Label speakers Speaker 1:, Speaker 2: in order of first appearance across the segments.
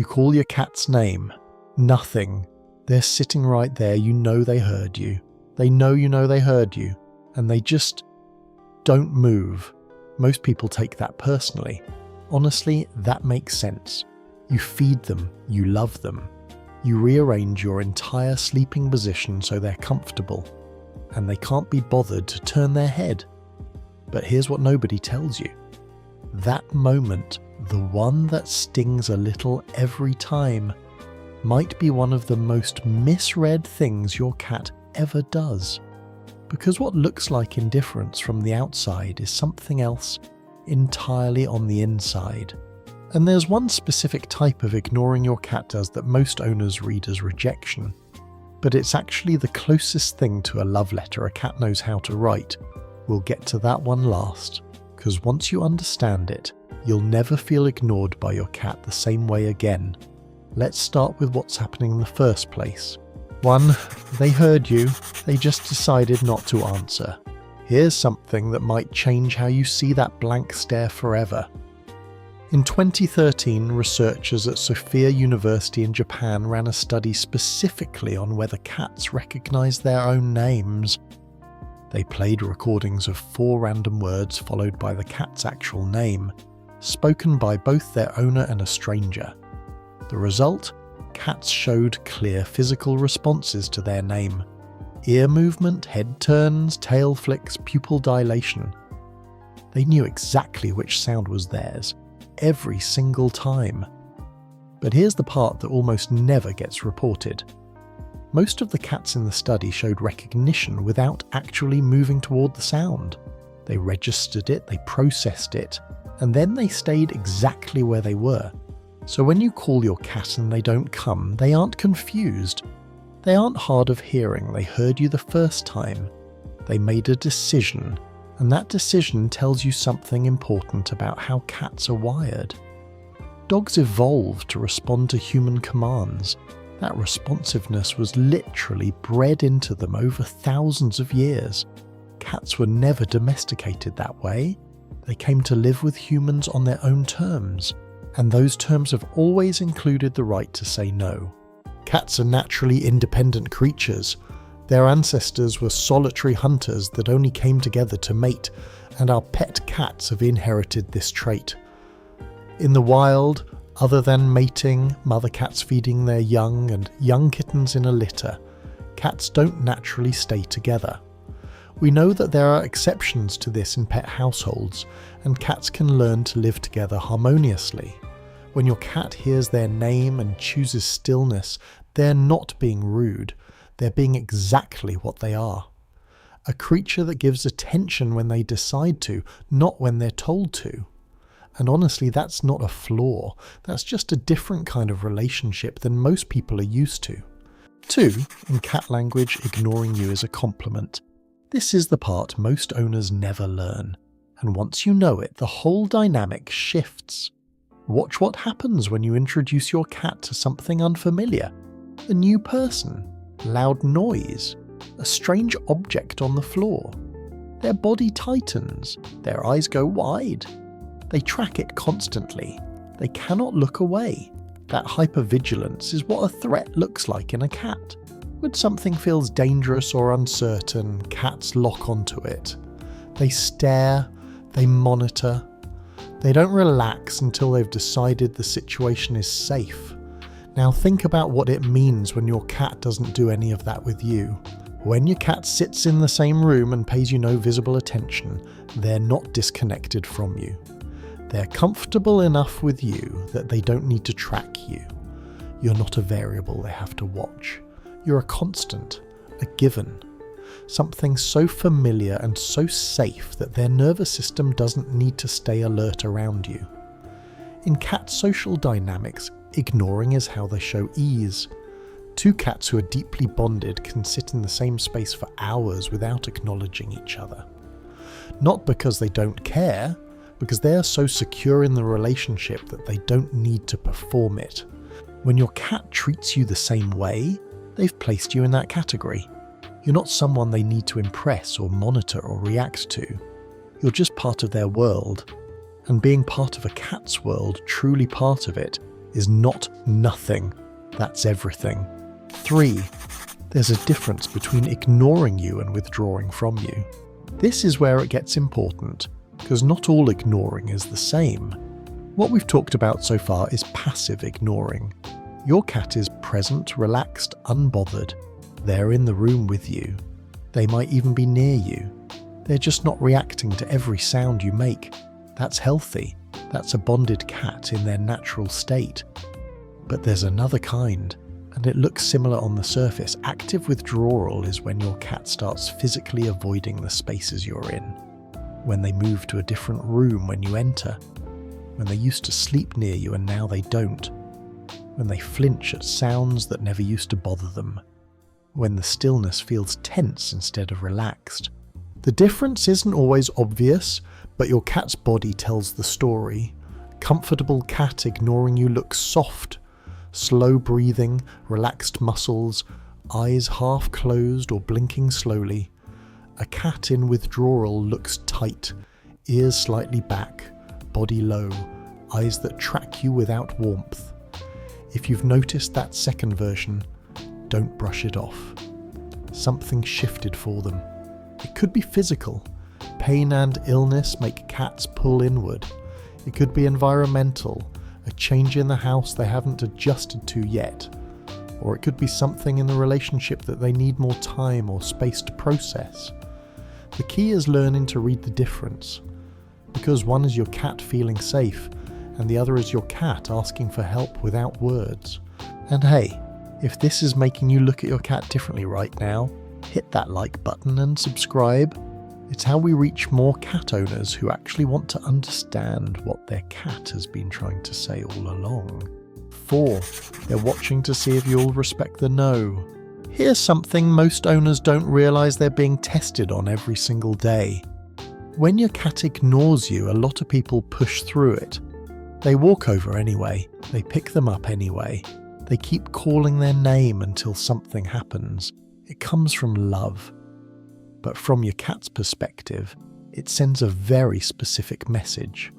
Speaker 1: You call your cat's name. Nothing. They're sitting right there. You know they heard you. They know you know they heard you. And they just don't move. Most people take that personally. Honestly, that makes sense. You feed them. You love them. You rearrange your entire sleeping position so they're comfortable. And they can't be bothered to turn their head. But here's what nobody tells you. That moment, the one that stings a little every time, might be one of the most misread things your cat ever does. Because what looks like indifference from the outside is something else entirely on the inside. And there's one specific type of ignoring your cat does that most owners read as rejection. But it's actually the closest thing to a love letter a cat knows how to write. We'll get to that one last, because once you understand it, you'll never feel ignored by your cat the same way again. Let's start with what's happening in the first place. 1. They heard you, they just decided not to answer. Here's something that might change how you see that blank stare forever. In 2013, researchers at Sophia University in Japan ran a study specifically on whether cats recognize their own names. They played recordings of 4 random words followed by the cat's actual name, spoken by both their owner and a stranger. The result? Cats showed clear physical responses to their name. Ear movement, head turns, tail flicks, pupil dilation. They knew exactly which sound was theirs, every single time. But here's the part that almost never gets reported. Most of the cats in the study showed recognition without actually moving toward the sound. They registered it, they processed it, and then they stayed exactly where they were. So when you call your cat and they don't come, they aren't confused. They aren't hard of hearing, they heard you the first time. They made a decision, and that decision tells you something important about how cats are wired. Dogs evolved to respond to human commands. That responsiveness was literally bred into them over thousands of years. Cats were never domesticated that way. They came to live with humans on their own terms, and those terms have always included the right to say no. Cats are naturally independent creatures. Their ancestors were solitary hunters that only came together to mate, and our pet cats have inherited this trait. In the wild, other than mating, mother cats feeding their young and young kittens in a litter, cats don't naturally stay together. We know that there are exceptions to this in pet households, and cats can learn to live together harmoniously. When your cat hears their name and chooses stillness, they're not being rude, they're being exactly what they are. A creature that gives attention when they decide to, not when they're told to. And honestly, that's not a flaw, that's just a different kind of relationship than most people are used to. 2. In cat language, ignoring you is a compliment. This is the part most owners never learn, and once you know it, the whole dynamic shifts. Watch what happens when you introduce your cat to something unfamiliar. A new person, loud noise, a strange object on the floor. Their body tightens, their eyes go wide. They track it constantly. They cannot look away. That hypervigilance is what a threat looks like in a cat. When something feels dangerous or uncertain, cats lock onto it. They stare, they monitor. They don't relax until they've decided the situation is safe. Now think about what it means when your cat doesn't do any of that with you. When your cat sits in the same room and pays you no visible attention, they're not disconnected from you. They're comfortable enough with you that they don't need to track you. You're not a variable they have to watch. You're a constant, a given. Something so familiar and so safe that their nervous system doesn't need to stay alert around you. In cat social dynamics, ignoring is how they show ease. 2 cats who are deeply bonded can sit in the same space for hours without acknowledging each other. Not because they don't care, because they are so secure in the relationship that they don't need to perform it. When your cat treats you the same way, they've placed you in that category. You're not someone they need to impress or monitor or react to. You're just part of their world. And being part of a cat's world, truly part of it, is not nothing. That's everything. 3. There's a difference between ignoring you and withdrawing from you. This is where it gets important, because not all ignoring is the same. What we've talked about so far is passive ignoring. Your cat is present, relaxed, unbothered. They're in the room with you. They might even be near you. They're just not reacting to every sound you make. That's healthy. That's a bonded cat in their natural state. But there's another kind, and it looks similar on the surface. Active withdrawal is when your cat starts physically avoiding the spaces you're in, when they move to a different room when you enter, when they used to sleep near you and now they don't, when they flinch at sounds that never used to bother them, when the stillness feels tense instead of relaxed. The difference isn't always obvious, but your cat's body tells the story. Comfortable cat ignoring you looks soft, slow breathing, relaxed muscles, eyes half closed or blinking slowly. A cat in withdrawal looks tight, ears slightly back, body low, eyes that track you without warmth. If you've noticed that second version, don't brush it off. Something shifted for them. It could be physical. Pain and illness make cats pull inward. It could be environmental, a change in the house they haven't adjusted to yet. Or it could be something in the relationship that they need more time or space to process. The key is learning to read the difference, because one is your cat feeling safe, and the other is your cat asking for help without words. And hey, if this is making you look at your cat differently right now, hit that like button and subscribe. It's how we reach more cat owners who actually want to understand what their cat has been trying to say all along. 4. They're watching to see if you'll respect the no. Here's something most owners don't realize they're being tested on every single day. When your cat ignores you, a lot of people push through it. They walk over anyway. They pick them up anyway. They keep calling their name until something happens. It comes from love. But from your cat's perspective, it sends a very specific message.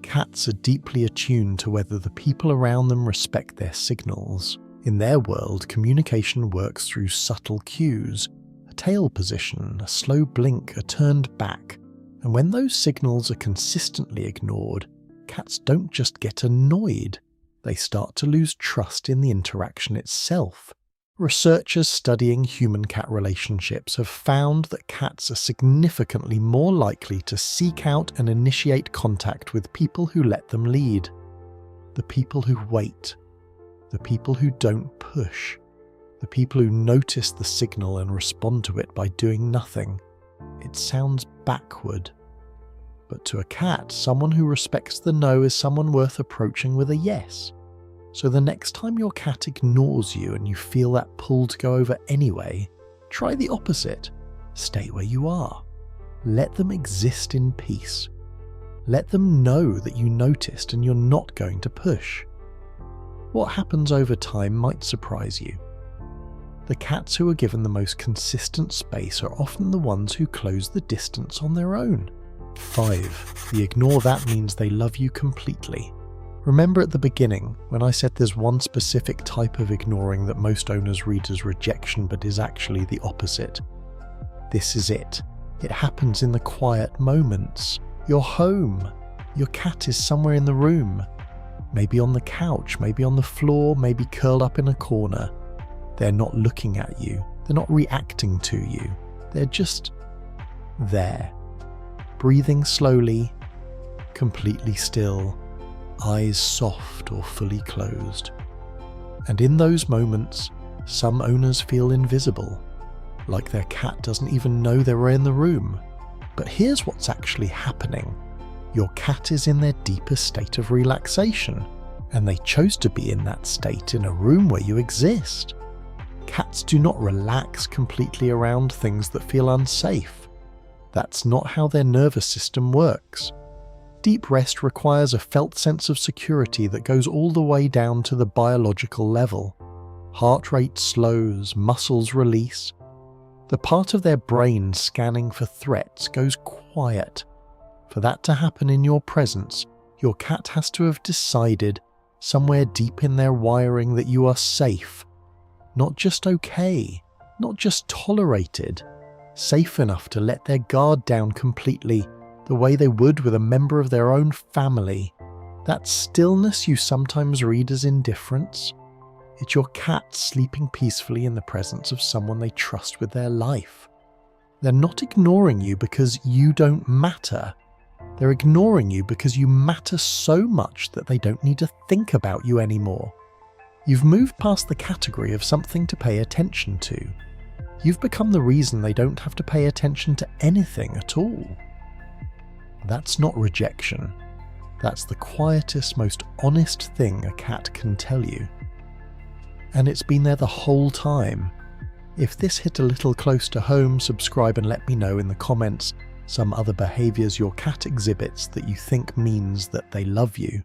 Speaker 1: Cats are deeply attuned to whether the people around them respect their signals. In their world, communication works through subtle cues, a tail position, a slow blink, a turned back. And when those signals are consistently ignored, cats don't just get annoyed, they start to lose trust in the interaction itself. Researchers studying human-cat relationships have found that cats are significantly more likely to seek out and initiate contact with people who let them lead, the people who wait, the people who don't push, the people who notice the signal and respond to it by doing nothing. It sounds backward. But to a cat, someone who respects the no is someone worth approaching with a yes. So the next time your cat ignores you and you feel that pull to go over anyway, try the opposite. Stay where you are. Let them exist in peace. Let them know that you noticed and you're not going to push. What happens over time might surprise you. The cats who are given the most consistent space are often the ones who close the distance on their own. 5. The ignore that means they love you completely. Remember at the beginning when I said there's one specific type of ignoring that most owners read as rejection but is actually the opposite? This is it. It happens in the quiet moments. You're home. Your cat is somewhere in the room. Maybe on the couch, maybe on the floor, maybe curled up in a corner. They're not looking at you. They're not reacting to you. They're just there. Breathing slowly, completely still, eyes soft or fully closed. And in those moments, some owners feel invisible, like their cat doesn't even know they're in the room. But here's what's actually happening. Your cat is in their deepest state of relaxation, and they chose to be in that state in a room where you exist. Cats do not relax completely around things that feel unsafe. That's not how their nervous system works. Deep rest requires a felt sense of security that goes all the way down to the biological level. Heart rate slows, muscles release. The part of their brain scanning for threats goes quiet. For that to happen in your presence, your cat has to have decided somewhere deep in their wiring, that you are safe, not just okay, not just tolerated, safe enough to let their guard down completely, the way they would with a member of their own family. That stillness you sometimes read as indifference, it's your cat sleeping peacefully in the presence of someone they trust with their life. They're not ignoring you because you don't matter. They're ignoring you because you matter so much that they don't need to think about you anymore. You've moved past the category of something to pay attention to. You've become the reason they don't have to pay attention to anything at all. That's not rejection. That's the quietest, most honest thing a cat can tell you. And it's been there the whole time. If this hit a little close to home, subscribe and let me know in the comments some other behaviours your cat exhibits that you think means that they love you.